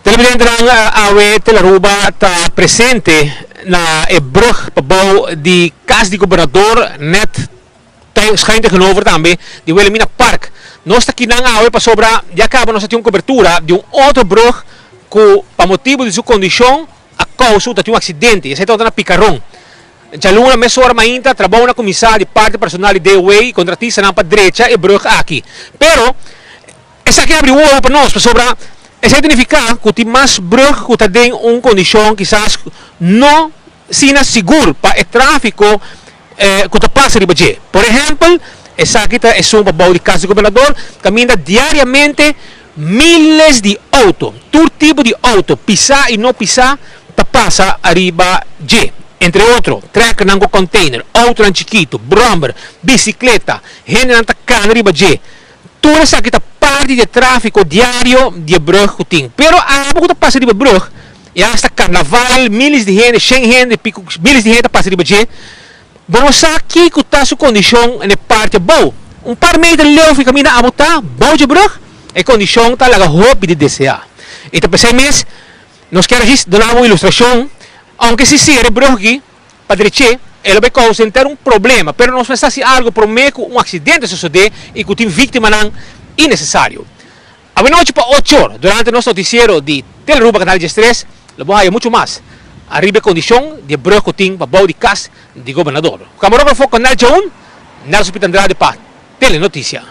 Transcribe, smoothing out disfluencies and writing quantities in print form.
Televidente ng awe Telaruba ta presente na brug pabouw die Kas di Gobernador net schijnt tegenover também di Wilhelmina Park. Nós aqui na awe pa sobra já acaba nós temos cobertura de outro brug que pa motivo de sua condição a causa de um acidente. Essa é na Picarrón. Já luna meia hora ainda trabalha na comissão de parte personal de way contratista na pa direita e brug aqui. Pero essa aqui abre o olho para nós pa sobra. Isso significa que mais brug que tem uma condição quizás não sina seguro para o tráfico que passa de Baje. Por exemplo, essa aqui é um babau de Casa do Governador, caminha diariamente milhares de autos, todo tipo de auto, pisar e não pisar, passa arriba Baje. Entre outros, track nango container, auto chiquito, bromber, bicicleta, gente na cana arriba Baje. Tudo isso aqui parte de tráfico diário de brug que tem. Pero a pouco passa de brug, e hasta carnaval, milhares de gente, 100 gente, milhares de gente passa de Baje. Vamos aqui que está sua condição na parte boa. Par metros leu fica mina a botar, boa de brug, e condição está lá hope de desejar. Então, pensei mesmo, nós queremos dar uma ilustração, aunque se seja brug aqui, para direita, ele vai causar um problema, pero não pensa se algo promete um acidente suceder e que tem vítima não innecessário. A noite para 8 horas, durante nosso noticiero de Telaruba Canal de Estrés, le vamos a muito mais. Arriba a condição de brug que tem para bau de Kas de Governador. O camarógrafo Canal J1, Nelson Pitandrade para Telenotícia.